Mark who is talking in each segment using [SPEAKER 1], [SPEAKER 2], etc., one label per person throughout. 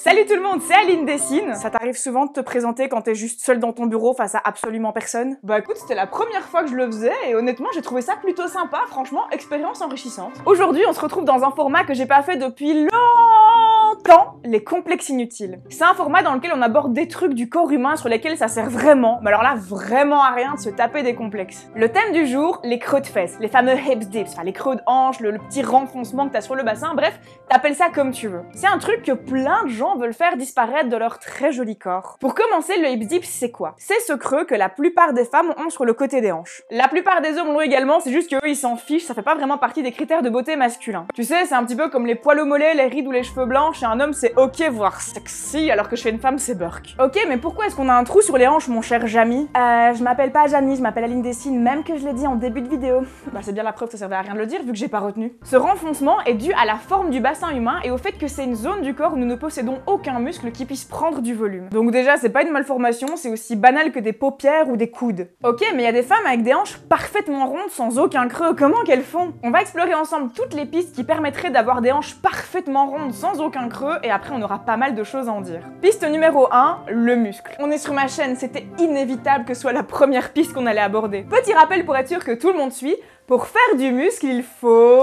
[SPEAKER 1] Salut tout le monde, c'est Aline Dessine. Ça t'arrive souvent de te présenter quand t'es juste seule dans ton bureau face à absolument personne? Bah écoute, c'était la première fois que je le faisais et honnêtement j'ai trouvé ça plutôt sympa, franchement, expérience enrichissante. Aujourd'hui on se retrouve dans un format que j'ai pas fait depuis longtemps, les complexes inutiles. C'est un format dans lequel on aborde des trucs du corps humain sur lesquels ça sert vraiment, mais alors là vraiment à rien de se taper des complexes. Le thème du jour, les creux de fesses, les fameux hips dips, enfin les creux de hanche, le petit renfoncement que t'as sur le bassin, bref, t'appelles ça comme tu veux. C'est un truc que plein de gens veulent faire disparaître de leur très joli corps. Pour commencer, le hip dip, c'est quoi? C'est ce creux que la plupart des femmes ont sur le côté des hanches. La plupart des hommes l'ont également, c'est juste qu'eux ils s'en fichent, ça fait pas vraiment partie des critères de beauté masculin. Tu sais, c'est un petit peu comme les poils aux mollets, les rides ou les cheveux blancs, chez un homme c'est ok voire sexy, alors que chez une femme c'est burk. Ok, mais pourquoi est-ce qu'on a un trou sur les hanches, mon cher Jamy? Je m'appelle pas Jamy, je m'appelle Aline Dessine, même que je l'ai dit en début de vidéo. Bah c'est bien la preuve que ça servait à rien de le dire vu que j'ai pas retenu. Ce renfoncement est dû à la forme du bassin humain et au fait que c'est une zone du corps où nous ne possédons aucun muscle qui puisse prendre du volume. Donc déjà, c'est pas une malformation, c'est aussi banal que des paupières ou des coudes. Ok, mais il y a des femmes avec des hanches parfaitement rondes sans aucun creux, comment qu'elles font? On va explorer ensemble toutes les pistes qui permettraient d'avoir des hanches parfaitement rondes sans aucun creux et après on aura pas mal de choses à en dire. Piste numéro 1, le muscle. On est sur ma chaîne, c'était inévitable que ce soit la première piste qu'on allait aborder. Petit rappel pour être sûr que tout le monde suit, pour faire du muscle, il faut...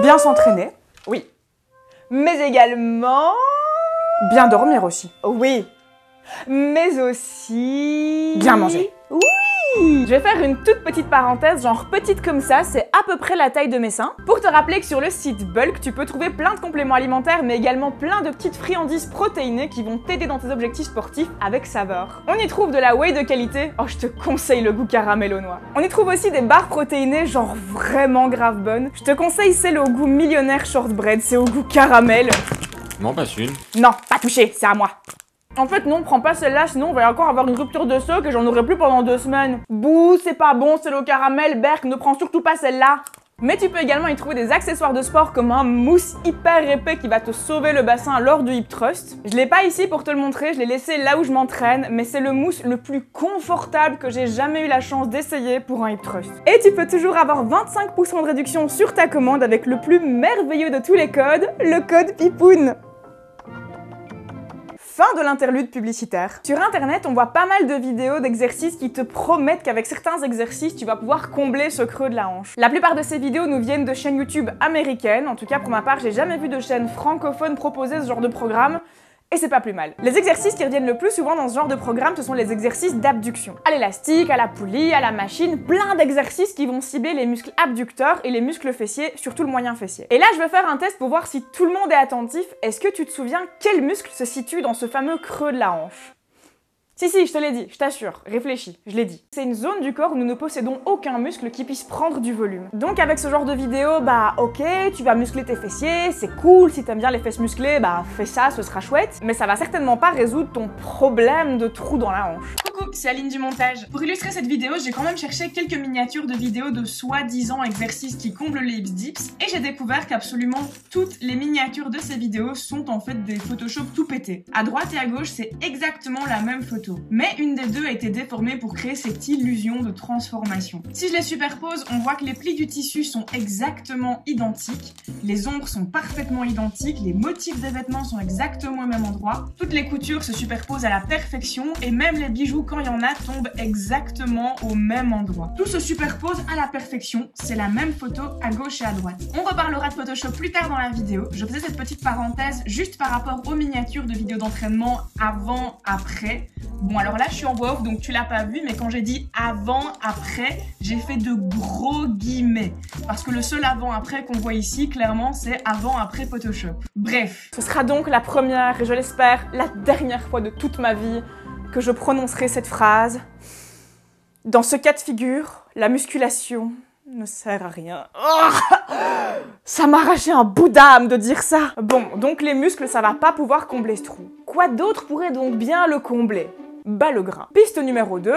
[SPEAKER 1] bien s'entraîner. Oui. Mais également... bien dormir aussi. Oui. Mais aussi... bien manger. Oui. Je vais faire une toute petite parenthèse, genre petite comme ça, c'est à peu près la taille de mes seins. Pour te rappeler que sur le site Bulk, tu peux trouver plein de compléments alimentaires, mais également plein de petites friandises protéinées qui vont t'aider dans tes objectifs sportifs avec saveur. On y trouve de la whey de qualité, oh je te conseille le goût caramel aux noix. On y trouve aussi des barres protéinées, genre vraiment grave bonnes. Je te conseille celle au goût millionnaire shortbread, c'est au goût caramel.
[SPEAKER 2] M'en passe une.
[SPEAKER 1] Non, pas touché, c'est à moi. En fait non, prends pas celle-là, sinon on va encore avoir une rupture de stock et j'en aurai plus pendant 2 semaines. Bouh, c'est pas bon, c'est le caramel, Berk, ne prends surtout pas celle-là. Mais tu peux également y trouver des accessoires de sport comme un mousse hyper épais qui va te sauver le bassin lors du hip thrust. Je l'ai pas ici pour te le montrer, je l'ai laissé là où je m'entraîne, mais c'est le mousse le plus confortable que j'ai jamais eu la chance d'essayer pour un hip thrust. Et tu peux toujours avoir 25% de réduction sur ta commande avec le plus merveilleux de tous les codes, le code PIPOUN. Fin de l'interlude publicitaire. Sur internet, on voit pas mal de vidéos d'exercices qui te promettent qu'avec certains exercices, tu vas pouvoir combler ce creux de la hanche. La plupart de ces vidéos nous viennent de chaînes YouTube américaines, en tout cas pour ma part, j'ai jamais vu de chaîne francophone proposer ce genre de programme. Et c'est pas plus mal. Les exercices qui reviennent le plus souvent dans ce genre de programme, ce sont les exercices d'abduction. À l'élastique, à la poulie, à la machine, plein d'exercices qui vont cibler les muscles abducteurs et les muscles fessiers, surtout le moyen fessier. Et là, je vais faire un test pour voir si tout le monde est attentif. Est-ce que tu te souviens quel muscle se situe dans ce fameux creux de la hanche? Si, je te l'ai dit, je t'assure, réfléchis, je l'ai dit. C'est une zone du corps où nous ne possédons aucun muscle qui puisse prendre du volume. Donc avec ce genre de vidéo, bah ok, tu vas muscler tes fessiers, c'est cool, si t'aimes bien les fesses musclées, bah fais ça, ce sera chouette, mais ça va certainement pas résoudre ton problème de trou dans la hanche.
[SPEAKER 3] Coucou, c'est Aline du montage. Pour illustrer cette vidéo, j'ai quand même cherché quelques miniatures de vidéos de soi-disant exercices qui comblent les hips dips, et j'ai découvert qu'absolument toutes les miniatures de ces vidéos sont en fait des Photoshop tout pétés. À droite et à gauche, c'est exactement la même photo. Mais une des deux a été déformée pour créer cette illusion de transformation. Si je les superpose, on voit que les plis du tissu sont exactement identiques, les ombres sont parfaitement identiques, les motifs des vêtements sont exactement au même endroit, toutes les coutures se superposent à la perfection et même les bijoux, quand il y en a, tombent exactement au même endroit. Tout se superpose à la perfection, c'est la même photo à gauche et à droite. On reparlera de Photoshop plus tard dans la vidéo, je faisais cette petite parenthèse juste par rapport aux miniatures de vidéos d'entraînement avant, après. Bon alors là je suis en voix off donc tu l'as pas vu, mais quand j'ai dit avant, après, j'ai fait de gros guillemets. Parce que le seul avant, après qu'on voit ici, clairement c'est avant, après Photoshop. Bref.
[SPEAKER 1] Ce sera donc la première et je l'espère la dernière fois de toute ma vie que je prononcerai cette phrase. Dans ce cas de figure, la musculation ne sert à rien. Oh, ça m'a arraché un bout d'âme de dire ça. Bon, donc les muscles, ça va pas pouvoir combler ce trou. Quoi d'autre pourrait donc bien le combler? Bah le gras. Piste numéro 2,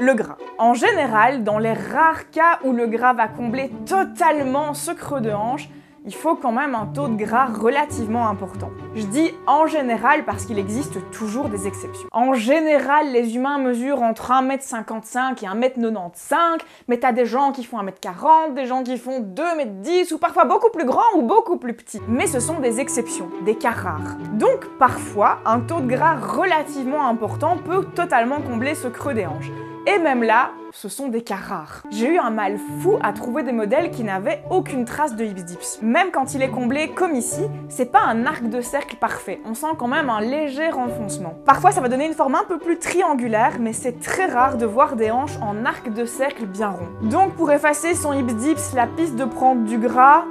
[SPEAKER 1] le gras. En général, dans les rares cas où le gras va combler totalement ce creux de hanche, il faut quand même un taux de gras relativement important. Je dis en général parce qu'il existe toujours des exceptions. En général, les humains mesurent entre 1m55 et 1m95, mais t'as des gens qui font 1m40, des gens qui font 2m10 ou parfois beaucoup plus grands ou beaucoup plus petits. Mais ce sont des exceptions, des cas rares. Donc parfois, un taux de gras relativement important peut totalement combler ce creux des hanches. Et même là, ce sont des cas rares. J'ai eu un mal fou à trouver des modèles qui n'avaient aucune trace de hips dips. Même quand il est comblé comme ici, c'est pas un arc de cercle parfait. On sent quand même un léger renfoncement. Parfois, ça va donner une forme un peu plus triangulaire, mais c'est très rare de voir des hanches en arc de cercle bien rond. Donc pour effacer son hips dips, la piste de prendre du gras,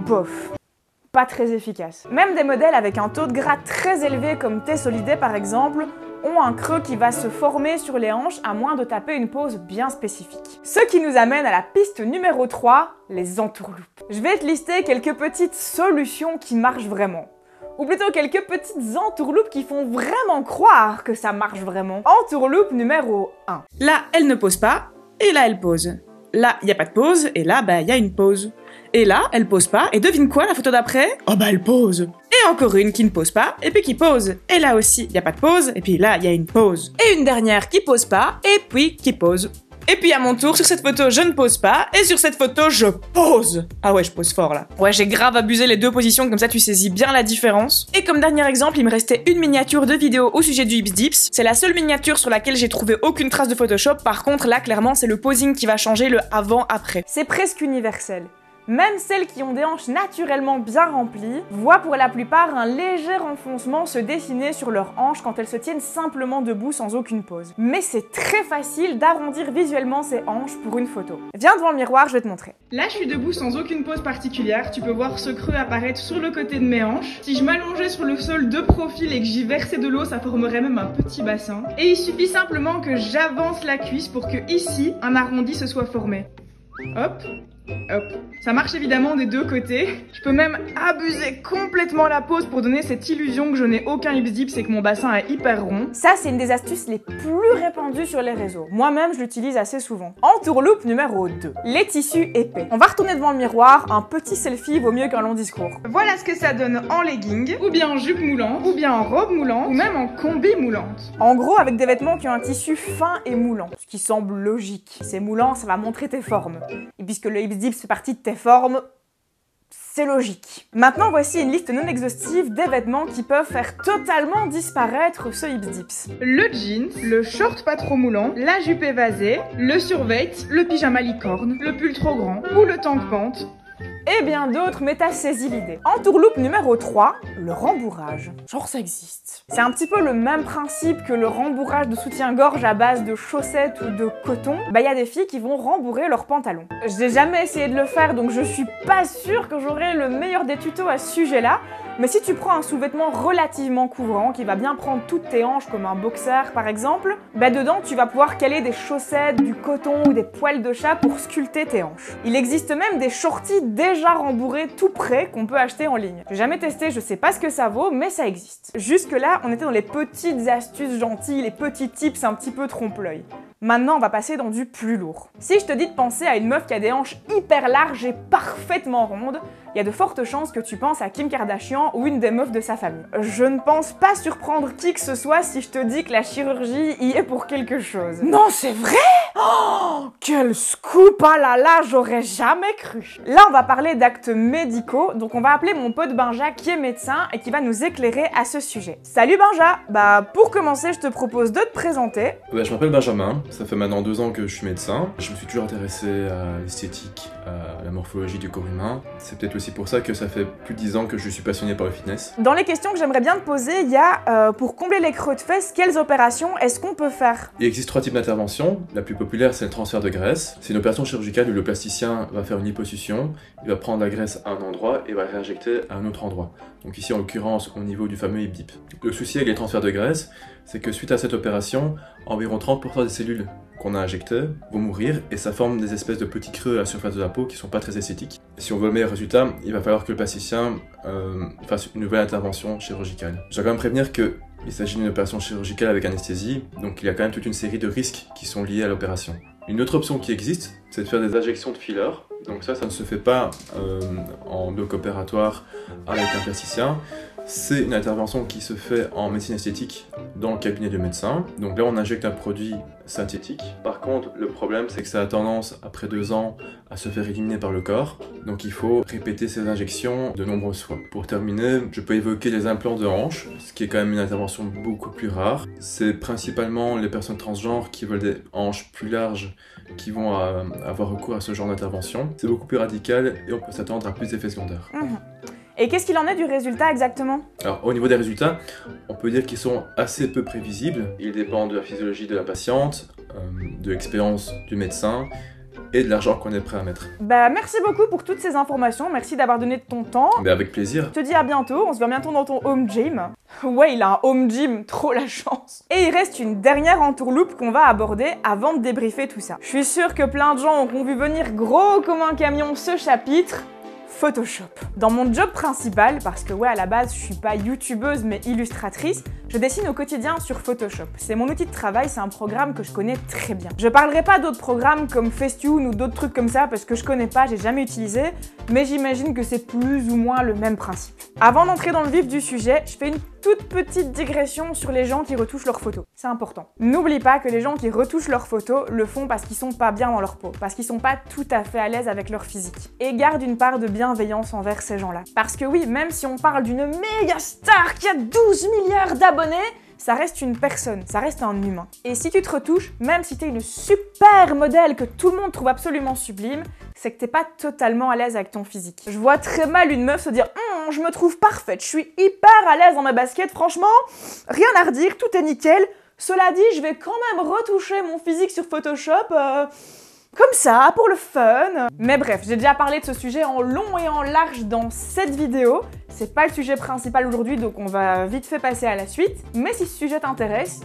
[SPEAKER 1] bof. Pas très efficace. Même des modèles avec un taux de gras très élevé comme T-Solidé par exemple, ont un creux qui va se former sur les hanches à moins de taper une pose bien spécifique. Ce qui nous amène à la piste numéro 3, les entourloupes. Je vais te lister quelques petites solutions qui marchent vraiment. Ou plutôt quelques petites entourloupes qui font vraiment croire que ça marche vraiment. Entourloupe numéro 1.
[SPEAKER 3] Là, elle ne pose pas, et là, elle pose. Là, il n'y a pas de pause, et là, il y a une pause. Et là, elle pose pas, et devine quoi, la photo d'après? Oh elle pose. Et encore une qui ne pose pas, et puis qui pose. Et là aussi, il n'y a pas de pause, et puis là, il y a une pause. Et une dernière qui pose pas, et puis qui pose. Et puis à mon tour, sur cette photo, je ne pose pas, et sur cette photo, je pose. Ah ouais, je pose fort là. Ouais, j'ai grave abusé les deux positions, comme ça tu saisis bien la différence. Et comme dernier exemple, il me restait une miniature de vidéo au sujet du hips dips. C'est la seule miniature sur laquelle j'ai trouvé aucune trace de Photoshop. Par contre, là, clairement, c'est le posing qui va changer, le avant-après.
[SPEAKER 1] C'est presque universel. Même celles qui ont des hanches naturellement bien remplies voient pour la plupart un léger renfoncement se dessiner sur leurs hanches quand elles se tiennent simplement debout sans aucune pause. Mais c'est très facile d'arrondir visuellement ces hanches pour une photo. Viens devant le miroir, je vais te montrer.
[SPEAKER 3] Là, je suis debout sans aucune pose particulière. Tu peux voir ce creux apparaître sur le côté de mes hanches. Si je m'allongeais sur le sol de profil et que j'y versais de l'eau, ça formerait même un petit bassin. Et il suffit simplement que j'avance la cuisse pour que ici, un arrondi se soit formé. Hop. Hop. Ça marche évidemment des deux côtés. Je peux même abuser complètement la pose pour donner cette illusion que je n'ai aucun hips dips et que mon bassin est hyper rond.
[SPEAKER 1] Ça, c'est une des astuces les plus répandues sur les réseaux. Moi-même, je l'utilise assez souvent. Entourloupe numéro 2. Les tissus épais. On va retourner devant le miroir. Un petit selfie vaut mieux qu'un long discours.
[SPEAKER 3] Voilà ce que ça donne en legging, ou bien en jupe moulante, ou bien en robe moulante, ou même en combi moulante.
[SPEAKER 1] En gros, avec des vêtements qui ont un tissu fin et moulant. Ce qui semble logique. C'est moulant, ça va montrer tes formes. Et puisque le hips dips fait partie de tes formes, c'est logique. Maintenant, voici une liste non exhaustive des vêtements qui peuvent faire totalement disparaître ce hips dips.
[SPEAKER 3] Le jeans, le short pas trop moulant, la jupe évasée, le survêt, le pyjama licorne, le pull trop grand ou le tank pant.
[SPEAKER 1] Et bien d'autres, mais t'as saisi l'idée. Entourloupe numéro 3, le rembourrage. Genre ça existe. C'est un petit peu le même principe que le rembourrage de soutien-gorge à base de chaussettes ou de coton. Bah y a des filles qui vont rembourrer leurs pantalons. J'ai jamais essayé de le faire, donc je suis pas sûre que j'aurai le meilleur des tutos à ce sujet-là. Mais si tu prends un sous-vêtement relativement couvrant, qui va bien prendre toutes tes hanches comme un boxer par exemple, bah dedans tu vas pouvoir caler des chaussettes, du coton ou des poils de chat pour sculpter tes hanches. Il existe même des shorties déjà rembourrés tout prêts qu'on peut acheter en ligne. J'ai jamais testé, je sais pas ce que ça vaut, mais ça existe. Jusque là, on était dans les petites astuces gentilles, les petits tips un petit peu trompe-l'œil. Maintenant, on va passer dans du plus lourd. Si je te dis de penser à une meuf qui a des hanches hyper larges et parfaitement rondes, il y a de fortes chances que tu penses à Kim Kardashian ou une des meufs de sa famille. Je ne pense pas surprendre qui que ce soit si je te dis que la chirurgie y est pour quelque chose. Non, c'est vrai? Oh, quel scoop! Ah là là, j'aurais jamais cru. Là, on va parler d'actes médicaux, donc on va appeler mon pote Benja qui est médecin et qui va nous éclairer à ce sujet. Salut Benja! Bah, pour commencer, je te propose de te présenter.
[SPEAKER 2] Je m'appelle Benjamin, ça fait maintenant 2 ans que je suis médecin. Je me suis toujours intéressé à l'esthétique, à la morphologie du corps humain. C'est peut-être aussi pour ça que ça fait plus de 10 ans que je suis passionné par le fitness.
[SPEAKER 1] Dans les questions que j'aimerais bien te poser, il y a, pour combler les creux de fesses, quelles opérations est-ce qu'on peut faire?
[SPEAKER 2] Il existe 3 types d'interventions. La plus populaire, c'est le transfert de graisse. C'est une opération chirurgicale où le plasticien va faire une liposuction, il va prendre la graisse à un endroit et va la réinjecter à un autre endroit. Donc ici, en l'occurrence, au niveau du fameux hip dip. Le souci avec les transferts de graisse, c'est que suite à cette opération, environ 30% des cellules qu'on a injectées vont mourir et ça forme des espèces de petits creux à la surface de la peau qui sont pas très esthétiques. Si on veut le meilleur résultat, il va falloir que le plasticien fasse une nouvelle intervention chirurgicale. Je dois quand même prévenir que il s'agit d'une opération chirurgicale avec anesthésie, donc il y a quand même toute une série de risques qui sont liés à l'opération. Une autre option qui existe, c'est de faire des injections de filler. Donc ça ne se fait pas en bloc opératoire avec un plasticien. C'est une intervention qui se fait en médecine esthétique dans le cabinet du médecin. Donc là, on injecte un produit synthétique. Par contre, le problème, c'est que ça a tendance, après 2 ans, à se faire éliminer par le corps. Donc il faut répéter ces injections de nombreuses fois. Pour terminer, je peux évoquer les implants de hanche, ce qui est quand même une intervention beaucoup plus rare. C'est principalement les personnes transgenres qui veulent des hanches plus larges qui vont avoir recours à ce genre d'intervention. C'est beaucoup plus radical et on peut s'attendre à plus d'effets secondaires.
[SPEAKER 1] Et qu'est-ce qu'il en est du résultat exactement?
[SPEAKER 2] Alors au niveau des résultats, on peut dire qu'ils sont assez peu prévisibles. Ils dépendent de la physiologie de la patiente, de l'expérience du médecin et de l'argent qu'on est prêt à mettre.
[SPEAKER 1] Bah merci beaucoup pour toutes ces informations, merci d'avoir donné de ton temps.
[SPEAKER 2] Mais avec plaisir.
[SPEAKER 1] Je te dis à bientôt, on se voit bientôt dans ton home gym. Ouais, il a un home gym, trop la chance. Et il reste une dernière entourloupe qu'on va aborder avant de débriefer tout ça. Je suis sûre que plein de gens auront vu venir gros comme un camion ce chapitre. Photoshop. Dans mon job principal, parce que ouais, à la base, je suis pas youtubeuse mais illustratrice, je dessine au quotidien sur Photoshop. C'est mon outil de travail, c'est un programme que je connais très bien. Je parlerai pas d'autres programmes comme Facetune ou d'autres trucs comme ça parce que je connais pas, j'ai jamais utilisé, mais j'imagine que c'est plus ou moins le même principe. Avant d'entrer dans le vif du sujet, je fais une toute petite digression sur les gens qui retouchent leurs photos. C'est important. N'oublie pas que les gens qui retouchent leurs photos le font parce qu'ils sont pas bien dans leur peau, parce qu'ils sont pas tout à fait à l'aise avec leur physique. Et garde une part de bienveillance envers ces gens-là. Parce que oui, même si on parle d'une méga star qui a 12 milliards d'abonnés, ça reste une personne, ça reste un humain. Et si tu te retouches, même si t'es une super modèle que tout le monde trouve absolument sublime, c'est que t'es pas totalement à l'aise avec ton physique. Je vois très mal une meuf se dire « je me trouve parfaite, je suis hyper à l'aise dans ma basket, franchement, rien à redire, tout est nickel. Cela dit, je vais quand même retoucher mon physique sur Photoshop, comme ça, pour le fun. » Mais bref, j'ai déjà parlé de ce sujet en long et en large dans cette vidéo. C'est pas le sujet principal aujourd'hui, donc on va vite fait passer à la suite. Mais si ce sujet t'intéresse,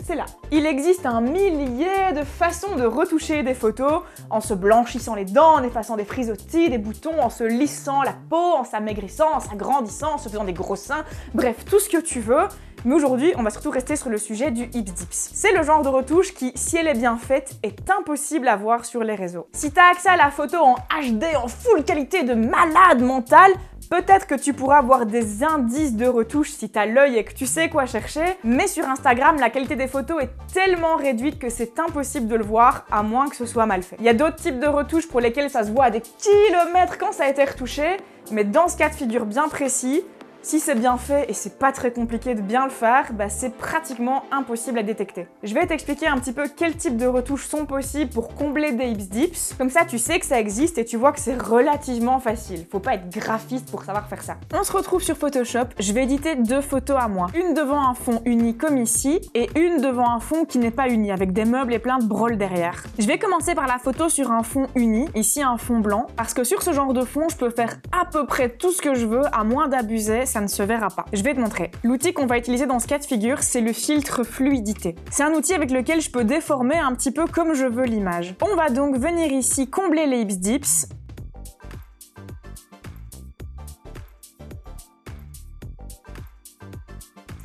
[SPEAKER 1] c'est là. Il existe un millier de façons de retoucher des photos, en se blanchissant les dents, en effaçant des frisottis, des boutons, en se lissant la peau, en s'amaigrissant, en s'agrandissant, en se faisant des gros seins, bref, tout ce que tu veux. Mais aujourd'hui, on va surtout rester sur le sujet du hips dips. C'est le genre de retouche qui, si elle est bien faite, est impossible à voir sur les réseaux. Si t'as accès à la photo en HD, en full qualité de malade mental, peut-être que tu pourras voir des indices de retouche si t'as l'œil et que tu sais quoi chercher, mais sur Instagram, la qualité des photos est tellement réduite que c'est impossible de le voir, à moins que ce soit mal fait. Il y a d'autres types de retouches pour lesquelles ça se voit à des kilomètres quand ça a été retouché, mais dans ce cas de figure bien précis, si c'est bien fait et c'est pas très compliqué de bien le faire, bah c'est pratiquement impossible à détecter. Je vais t'expliquer un petit peu quels types de retouches sont possibles pour combler des hips dips. Comme ça, tu sais que ça existe et tu vois que c'est relativement facile. Faut pas être graphiste pour savoir faire ça. On se retrouve sur Photoshop. Je vais éditer 2 photos à moi. Une devant un fond uni comme ici et une devant un fond qui n'est pas uni avec des meubles et plein de brôles derrière. Je vais commencer par la photo sur un fond uni, ici un fond blanc, parce que sur ce genre de fond, je peux faire à peu près tout ce que je veux, à moins d'abuser. Ça ne se verra pas. Je vais te montrer. L'outil qu'on va utiliser dans ce cas de figure, c'est le filtre fluidité. C'est un outil avec lequel je peux déformer un petit peu comme je veux l'image. On va donc venir ici combler les hips dips.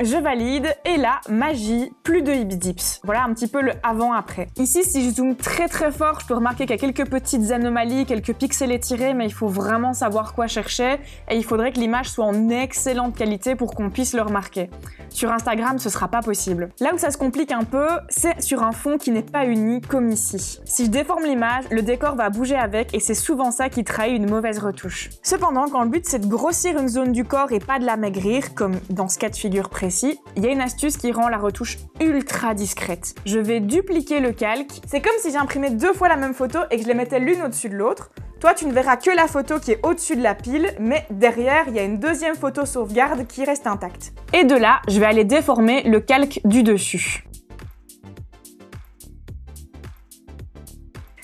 [SPEAKER 1] Je valide et là, magie, plus de hips dips. Voilà un petit peu le avant-après. Ici, si je zoome très fort, je peux remarquer qu'il y a quelques petites anomalies, quelques pixels étirés, mais il faut vraiment savoir quoi chercher et il faudrait que l'image soit en excellente qualité pour qu'on puisse le remarquer. Sur Instagram, ce sera pas possible. Là où ça se complique un peu, c'est sur un fond qui n'est pas uni comme ici. Si je déforme l'image, le décor va bouger avec et c'est souvent ça qui trahit une mauvaise retouche. Cependant, quand le but c'est de grossir une zone du corps et pas de l'amaigrir, comme dans ce cas de figure précis, il y a une astuce qui rend la retouche ultra discrète. Je vais dupliquer le calque. C'est comme si j'imprimais 2 fois la même photo et que je les mettais l'une au-dessus de l'autre. Toi, tu ne verras que la photo qui est au-dessus de la pile, mais derrière, il y a une deuxième photo sauvegarde qui reste intacte. Et de là, je vais aller déformer le calque du dessus.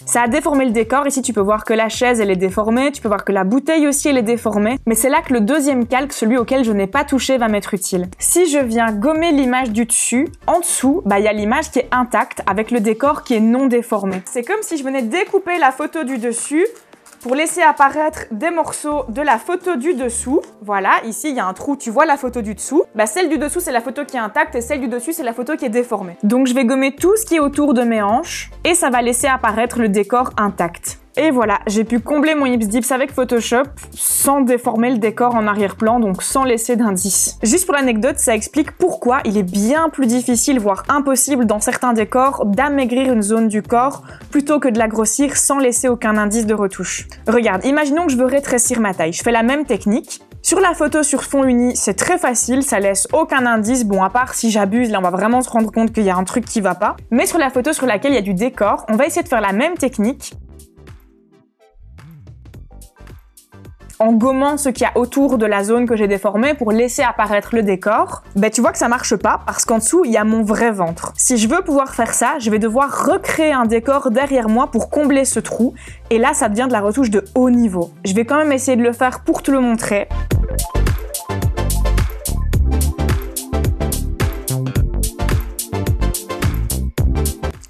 [SPEAKER 1] Ça a déformé le décor, ici tu peux voir que la chaise elle est déformée, tu peux voir que la bouteille aussi elle est déformée, mais c'est là que le deuxième calque, celui auquel je n'ai pas touché, va m'être utile. Si je viens gommer l'image du dessus, en dessous, bah il y a l'image qui est intacte avec le décor qui est non déformé. C'est comme si je venais découper la photo du dessus, pour laisser apparaître des morceaux de la photo du dessous. Voilà, ici il y a un trou, tu vois la photo du dessous. Bah celle du dessous c'est la photo qui est intacte et celle du dessus c'est la photo qui est déformée. Donc je vais gommer tout ce qui est autour de mes hanches et ça va laisser apparaître le décor intact. Et voilà, j'ai pu combler mon hips dips avec Photoshop sans déformer le décor en arrière-plan, donc sans laisser d'indice. Juste pour l'anecdote, ça explique pourquoi il est bien plus difficile, voire impossible dans certains décors, d'amaigrir une zone du corps plutôt que de la grossir sans laisser aucun indice de retouche. Regarde, imaginons que je veux rétrécir ma taille. Je fais la même technique. Sur la photo sur fond uni, c'est très facile, ça laisse aucun indice, bon à part si j'abuse, là on va vraiment se rendre compte qu'il y a un truc qui va pas. Mais sur la photo sur laquelle il y a du décor, on va essayer de faire la même technique en gommant ce qu'il y a autour de la zone que j'ai déformée pour laisser apparaître le décor. Ben tu vois que ça marche pas parce qu'en dessous il y a mon vrai ventre. Si je veux pouvoir faire ça, je vais devoir recréer un décor derrière moi pour combler ce trou et là ça devient de la retouche de haut niveau. Je vais quand même essayer de le faire pour te le montrer.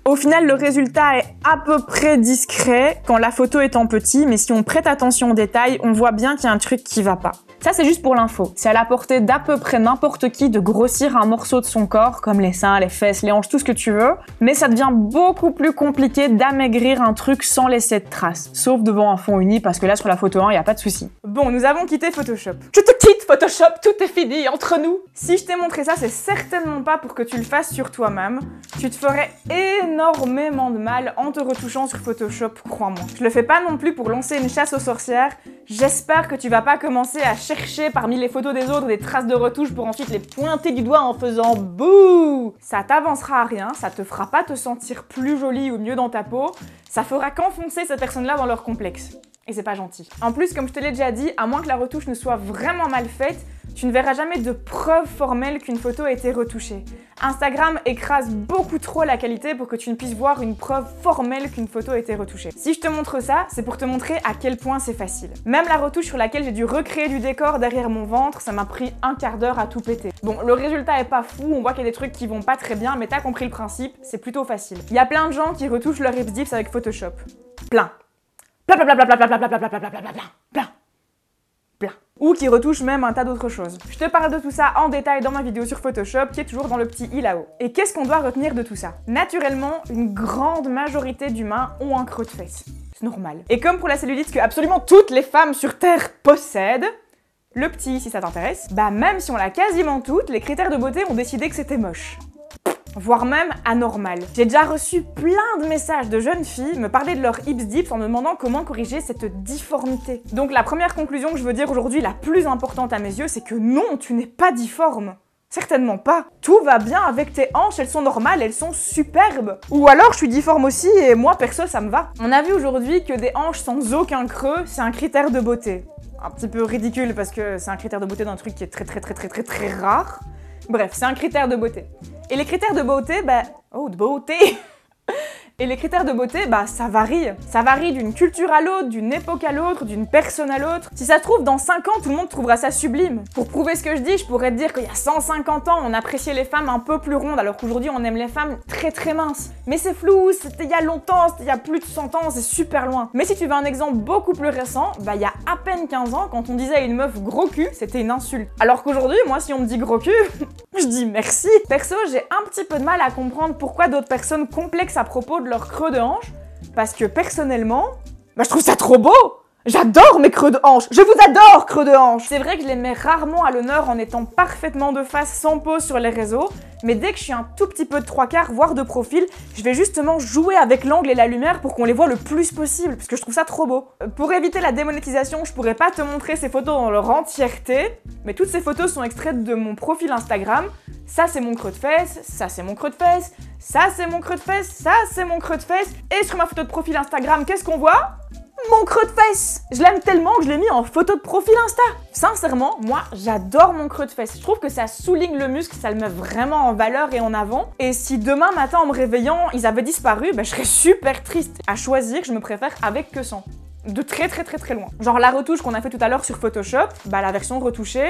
[SPEAKER 1] Au final, le résultat est à peu près discret quand la photo est en petit, mais si on prête attention aux détails, on voit bien qu'il y a un truc qui va pas. Ça, c'est juste pour l'info. C'est à la portée d'à peu près n'importe qui de grossir un morceau de son corps, comme les seins, les fesses, les hanches, tout ce que tu veux. Mais ça devient beaucoup plus compliqué d'amaigrir un truc sans laisser de traces. Sauf devant un fond uni, parce que là, sur la photo 1, il n'y a pas de souci. Bon, nous avons quitté Photoshop. Je te quitte, Photoshop, tout est fini entre nous. Si je t'ai montré ça, c'est certainement pas pour que tu le fasses sur toi-même. Tu te ferais énormément de mal en te retouchant sur Photoshop, crois-moi. Je le fais pas non plus pour lancer une chasse aux sorcières. J'espère que tu vas pas commencer à chercher parmi les photos des autres des traces de retouche pour ensuite les pointer du doigt en faisant bouh. Ça t'avancera à rien, ça te fera pas te sentir plus jolie ou mieux dans ta peau, ça fera qu'enfoncer ces personnes-là dans leur complexe. Et c'est pas gentil. En plus, comme je te l'ai déjà dit, à moins que la retouche ne soit vraiment mal faite, tu ne verras jamais de preuve formelle qu'une photo a été retouchée. Instagram écrase beaucoup trop la qualité pour que tu ne puisses voir une preuve formelle qu'une photo a été retouchée. Si je te montre ça, c'est pour te montrer à quel point c'est facile. Même la retouche sur laquelle j'ai dû recréer du décor derrière mon ventre, ça m'a pris un quart d'heure à tout péter. Bon, le résultat est pas fou, on voit qu'il y a des trucs qui vont pas très bien, mais t'as compris le principe, c'est plutôt facile. Il y a plein de gens qui retouchent leur hips dips avec Photoshop. Plein. Plein, plein, plein, plein, plein, plein, plein, plein, plein, plein, plein, plein, plein. Ou qui retouche même un tas d'autres choses. Je te parle de tout ça en détail dans ma vidéo sur Photoshop qui est toujours dans le petit i là-haut. Et qu'est-ce qu'on doit retenir de tout ça? Naturellement, une grande majorité d'humains ont un creux de fesses. C'est normal. Et comme pour la cellulite que absolument toutes les femmes sur Terre possèdent, le petit, si ça t'intéresse, bah même si on l'a quasiment toutes, les critères de beauté ont décidé que c'était moche. Voire même anormal. J'ai déjà reçu plein de messages de jeunes filles me parler de leur hips dips en me demandant comment corriger cette difformité. Donc la première conclusion que je veux dire aujourd'hui, la plus importante à mes yeux, c'est que non, tu n'es pas difforme. Certainement pas. Tout va bien avec tes hanches, elles sont normales, elles sont superbes. Ou alors je suis difforme aussi et moi perso ça me va. On a vu aujourd'hui que des hanches sans aucun creux, c'est un critère de beauté. Un petit peu ridicule parce que c'est un critère de beauté d'un truc qui est très rare. Bref, c'est un critère de beauté. Et les critères de beauté, bah... Oh, de beauté. Et les critères de beauté, bah ça varie. Ça varie d'une culture à l'autre, d'une époque à l'autre, d'une personne à l'autre. Si ça se trouve, dans 5 ans, tout le monde trouvera ça sublime. Pour prouver ce que je dis, je pourrais te dire qu'il y a 150 ans, on appréciait les femmes un peu plus rondes, alors qu'aujourd'hui, on aime les femmes très minces. Mais c'est flou, c'était il y a longtemps, c'était il y a plus de 100 ans, c'est super loin. Mais si tu veux un exemple beaucoup plus récent, bah il y a à peine 15 ans, quand on disait à une meuf gros cul, c'était une insulte. Alors qu'aujourd'hui, moi, si on me dit gros cul, je dis merci. Perso, j'ai un petit peu de mal à comprendre pourquoi d'autres personnes complexent à propos de leur creux de hanche, parce que personnellement, bah je trouve ça trop beau. J'adore mes creux de hanche. Je vous adore, creux de hanche. C'est vrai que je les mets rarement à l'honneur en étant parfaitement de face sans pause sur les réseaux, mais dès que je suis un tout petit peu de 3/4, voire de profil, je vais justement jouer avec l'angle et la lumière pour qu'on les voit le plus possible, parce que je trouve ça trop beau. Pour éviter la démonétisation, je pourrais pas te montrer ces photos dans leur entièreté, mais toutes ces photos sont extraites de mon profil Instagram. Ça c'est mon creux de fesse, ça c'est mon creux de fesse, ça c'est mon creux de fesse, ça c'est mon creux de fesse, et sur ma photo de profil Instagram, qu'est-ce qu'on voit? Mon creux de fesse! Je l'aime tellement que je l'ai mis en photo de profil Insta. Sincèrement, moi, j'adore mon creux de fesse. Je trouve que ça souligne le muscle, ça le met vraiment en valeur et en avant. Et si demain matin, en me réveillant, ils avaient disparu, bah, je serais super triste. À choisir, je me préfère avec que sans. De très loin. Genre la retouche qu'on a fait tout à l'heure sur Photoshop, bah la version retouchée,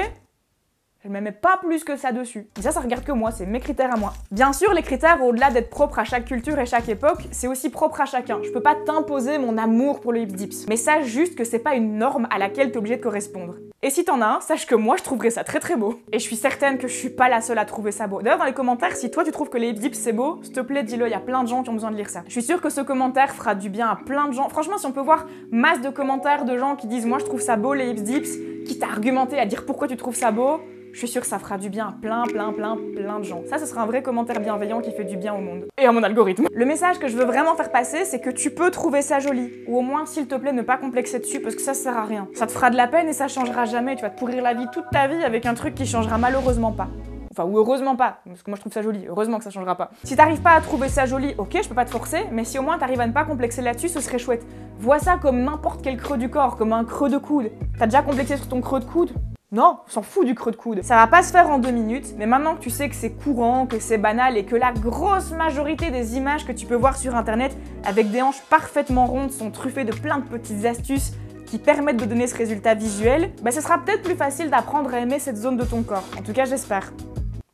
[SPEAKER 1] Je m'aimais pas plus que ça dessus. Et ça regarde que moi, c'est mes critères à moi. Bien sûr, les critères, au-delà d'être propres à chaque culture et chaque époque, c'est aussi propre à chacun. Je peux pas t'imposer mon amour pour le hip dips. Mais sache juste que c'est pas une norme à laquelle t'es obligé de correspondre. Et si t'en as un, sache que moi je trouverais ça très très beau. Et je suis certaine que je suis pas la seule à trouver ça beau. D'ailleurs dans les commentaires, si toi tu trouves que les hip dips c'est beau, s'il te plaît dis-le, il y a plein de gens qui ont besoin de lire ça. Je suis sûre que ce commentaire fera du bien à plein de gens. Franchement, si on peut voir masse de commentaires de gens qui disent moi je trouve ça beau les hip dips, qui t'a argumenté à dire pourquoi tu trouves ça beau, je suis sûre que ça fera du bien à plein de gens. Ça, ce sera un vrai commentaire bienveillant qui fait du bien au monde. Et à mon algorithme. Le message que je veux vraiment faire passer, c'est que tu peux trouver ça joli. Ou au moins, s'il te plaît, ne pas complexer dessus parce que ça sert à rien. Ça te fera de la peine et ça changera jamais. Tu vas te pourrir la vie toute ta vie avec un truc qui changera malheureusement pas. Enfin, ou heureusement pas, parce que moi je trouve ça joli, heureusement que ça changera pas. Si t'arrives pas à trouver ça joli, ok, je peux pas te forcer, mais si au moins t'arrives à ne pas complexer là-dessus, ce serait chouette. Vois ça comme n'importe quel creux du corps, comme un creux de coude. T'as déjà complexé sur ton creux de coude ? Non, on s'en fout du creux de coude. Ça va pas se faire en 2 minutes, mais maintenant que tu sais que c'est courant, que c'est banal et que la grosse majorité des images que tu peux voir sur internet avec des hanches parfaitement rondes sont truffées de plein de petites astuces qui permettent de donner ce résultat visuel, bah ce sera peut-être plus facile d'apprendre à aimer cette zone de ton corps. En tout cas, j'espère.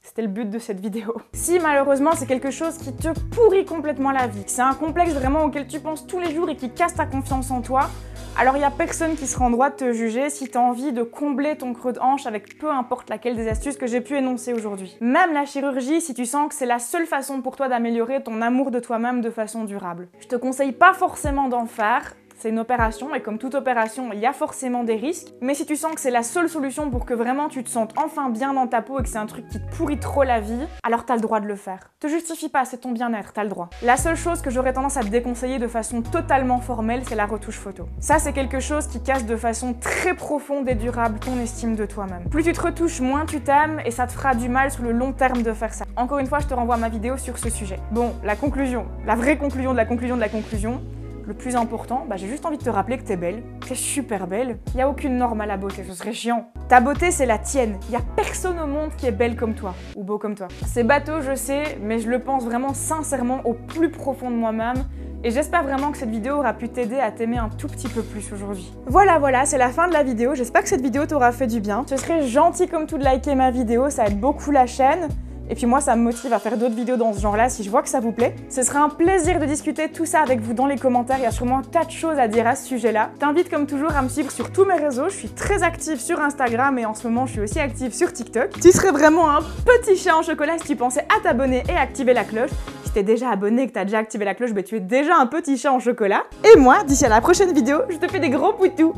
[SPEAKER 1] C'était le but de cette vidéo. Si malheureusement c'est quelque chose qui te pourrit complètement la vie, que c'est un complexe vraiment auquel tu penses tous les jours et qui casse ta confiance en toi, alors il n'y a personne qui sera en droit de te juger si tu as envie de combler ton creux de hanche avec peu importe laquelle des astuces que j'ai pu énoncer aujourd'hui. Même la chirurgie, si tu sens que c'est la seule façon pour toi d'améliorer ton amour de toi-même de façon durable. Je te conseille pas forcément d'en faire. C'est une opération et comme toute opération, il y a forcément des risques. Mais si tu sens que c'est la seule solution pour que vraiment tu te sentes enfin bien dans ta peau et que c'est un truc qui te pourrit trop la vie, alors t'as le droit de le faire. Te justifie pas, c'est ton bien-être, t'as le droit. La seule chose que j'aurais tendance à te déconseiller de façon totalement formelle, c'est la retouche photo. Ça, c'est quelque chose qui casse de façon très profonde et durable ton estime de toi-même. Plus tu te retouches, moins tu t'aimes et ça te fera du mal sur le long terme de faire ça. Encore une fois, je te renvoie à ma vidéo sur ce sujet. Bon, la conclusion, la vraie conclusion de la conclusion de la conclusion. Le plus important, j'ai juste envie de te rappeler que t'es belle, t'es super belle. Il n'y a aucune norme à la beauté, ce serait chiant. Ta beauté, c'est la tienne. Il n'y a personne au monde qui est belle comme toi, ou beau comme toi. C'est bateau, je sais, mais je le pense vraiment sincèrement au plus profond de moi-même. Et j'espère vraiment que cette vidéo aura pu t'aider à t'aimer un tout petit peu plus aujourd'hui. Voilà, c'est la fin de la vidéo. J'espère que cette vidéo t'aura fait du bien. Ce serait gentil comme tout de liker ma vidéo, ça aide beaucoup la chaîne. Et puis moi, ça me motive à faire d'autres vidéos dans ce genre-là si je vois que ça vous plaît. Ce sera un plaisir de discuter tout ça avec vous dans les commentaires. Il y a sûrement un tas de choses à dire à ce sujet-là. Je t'invite comme toujours à me suivre sur tous mes réseaux. Je suis très active sur Instagram et en ce moment, je suis aussi active sur TikTok. Tu serais vraiment un petit chat en chocolat si tu pensais à t'abonner et activer la cloche. Si t'es déjà abonné et que t'as déjà activé la cloche, tu es déjà un petit chat en chocolat. Et moi, d'ici à la prochaine vidéo, je te fais des gros poutous.